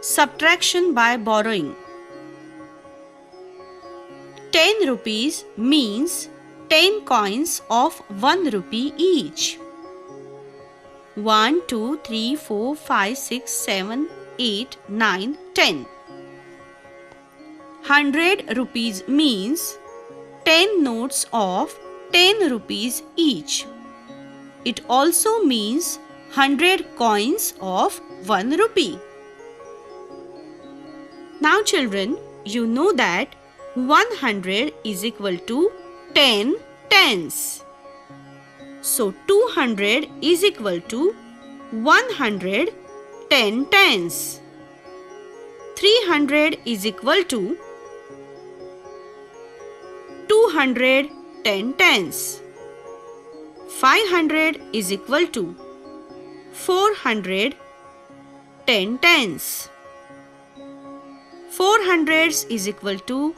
Subtraction by borrowing. 10 rupees means 10 coins of 1 rupee each. 1, 2, 3, 4, 5, 6, 7, 8, 9, 10. 100 rupees means 10 notes of 10 rupees each. It also means 100 coins of 1 rupee. Now children, you know that 100 is equal to 10 tens. So 200 is equal to 100 10 tens. 300 is equal to 200 10 tens. 500 is equal to 400 10 tens. 400s is equal to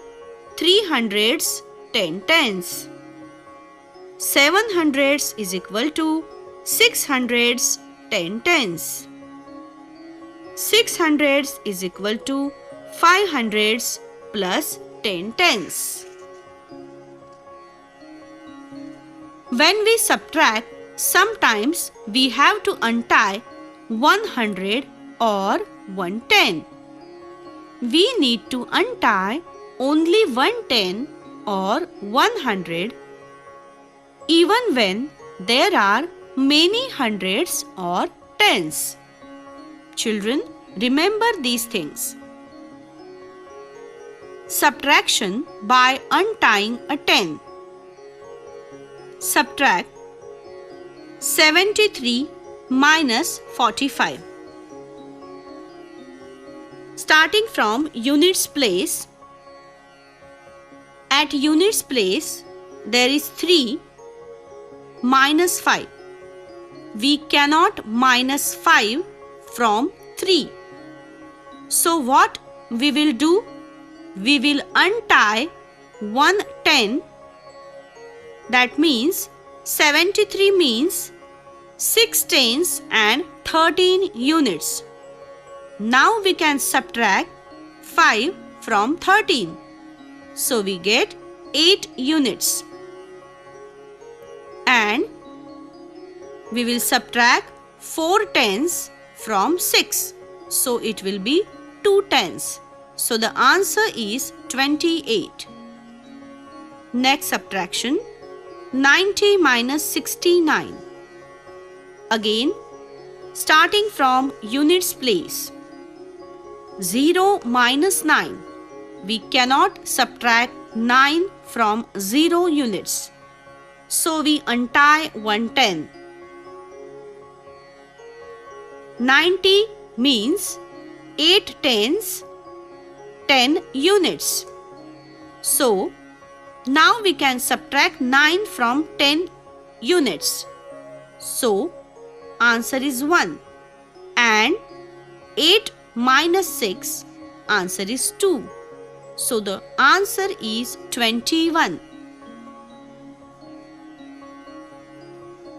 300s 10 tens. 700s is equal to 600s 10 tens. 600s is equal to 500s plus 10 tens. When we subtract, sometimes we have to untie 100 or 110. We need to untie only 110 or 100 even when there are many hundreds or tens. Children, remember these things. Subtraction by untying a 10. Subtract 73 minus 45. Starting from units place. At units place, there is 3 minus 5. We cannot minus 5 from 3. So what we will do? We will untie 110. That means 73 means 6 tens and 13 units. Now we can subtract 5 from 13. So we get 8 units. And we will subtract 4 tens from 6. So it will be 2 tens. So the answer is 28. Next subtraction, 90 minus 69. Again, starting from units place. 0 minus 9. We cannot subtract 9 from 0 units. So we untie 110. 90 means 8 tens, 10 units. So now we can subtract 9 from 10 units. So answer is 1. And 8 minus 6, answer is 2. So the answer is 21.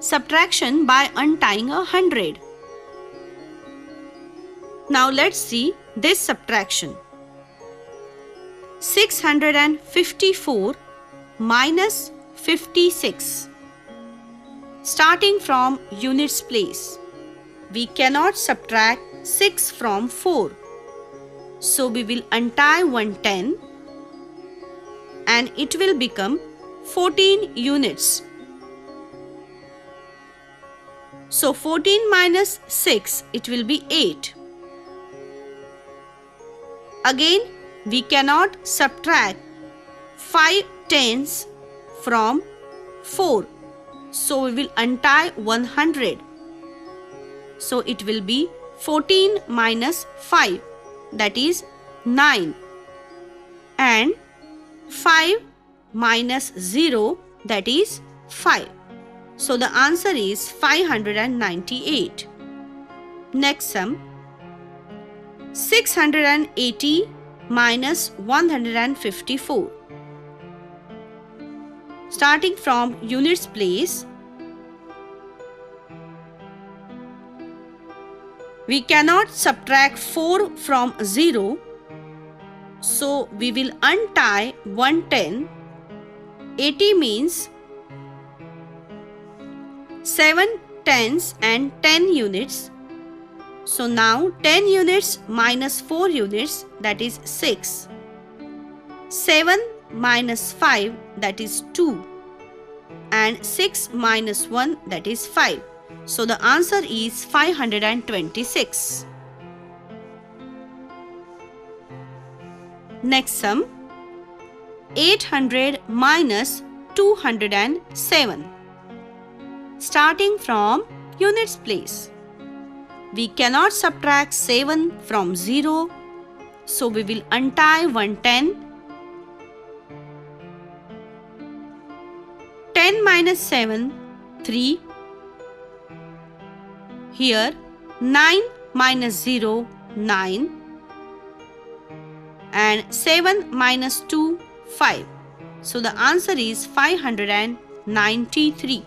Subtraction by untying 100. Now let's see this subtraction. 654 minus 56. Starting from units place. We cannot subtract 6 from 4. So we will untie 110 and it will become 14 units. So 14 minus 6, it will be 8. Again, we cannot subtract 5 tens from 4. So we will untie 100. So it will be 14 minus 5, that is 9. And 5 minus 0, that is 5. So the answer is 598. Next sum. 680 minus 154. Starting from units place. We cannot subtract 4 from 0, so we will untie 110. 80 means 7 tens and 10 units. So now 10 units minus 4 units, that is 6. 7 minus 5, that is 2. And 6 minus 1, that is 5. So the answer is 526. Next sum, 800 minus 207. Starting from units place. We cannot subtract 7 from 0, so we will untie 110. 10 minus 7, 3. Here 9 minus 0, 9. And 7 minus 2, 5. So the answer is 593.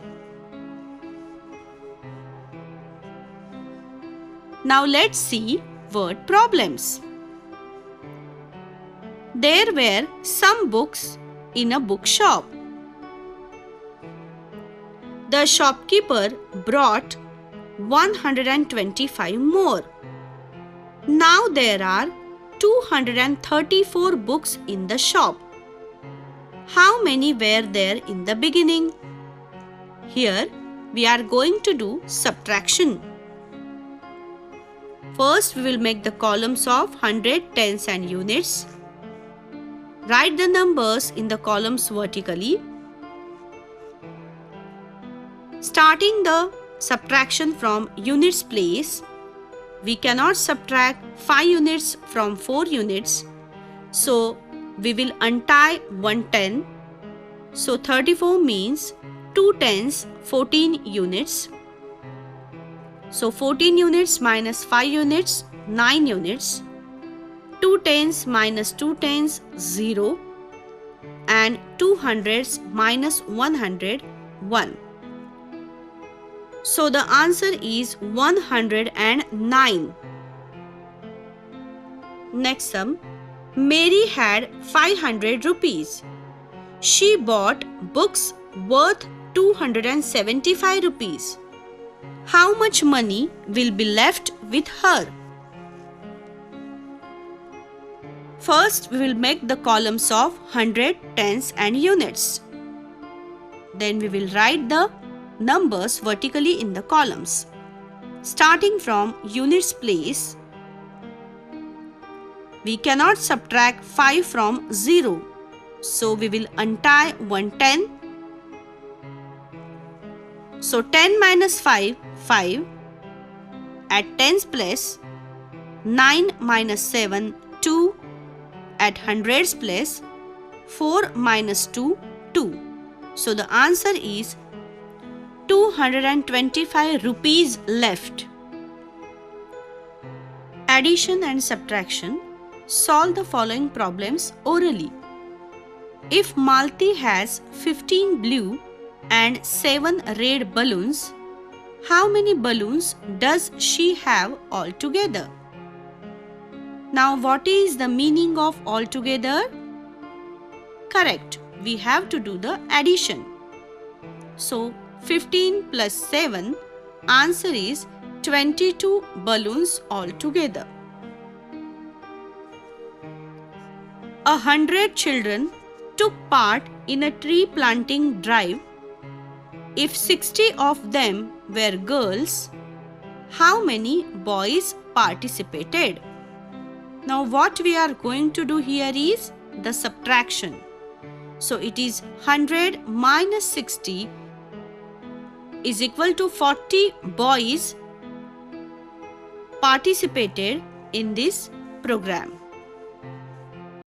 Now let's see word problems. There were some books in a bookshop. The shopkeeper brought 125 more. Now there are 234 books in the shop. How many were there in the beginning? Here we are going to do subtraction. First we will make the columns of 100, tens and units. Write the numbers in the columns vertically. Starting the subtraction from units place, we cannot subtract 5 units from 4 units. So we will untie 110. So 34 means 2 tens, 14 units. So 14 units minus 5 units, 9 units. 2 tens minus 2 tens, 0. And 2 hundreds minus 100, 1. So the answer is 109. Next sum, Mary had 500 rupees. She bought books worth 275 rupees. How much money will be left with her? First, we will make the columns of 100, tens and units. Then we will write the numbers vertically in the columns. Starting from units place, we cannot subtract 5 from 0. So we will untie 110. So 10 minus 5, 5. At tens place, 9 minus 7, 2. At hundreds place, 4 minus 2, 2. So the answer is 225 rupees left. Addition and subtraction. Solve the following problems orally. If Malti has 15 blue and 7 red balloons, how many balloons does she have altogether? Now what is the meaning of altogether? Correct, we have to do the addition. So 15 plus 7, answer is 22 balloons altogether. 100 children took part in a tree planting drive. If 60 of them were girls, how many boys participated? Now what we are going to do here is the subtraction. So it is 100 minus 60 is equal to 40 boys participated in this program.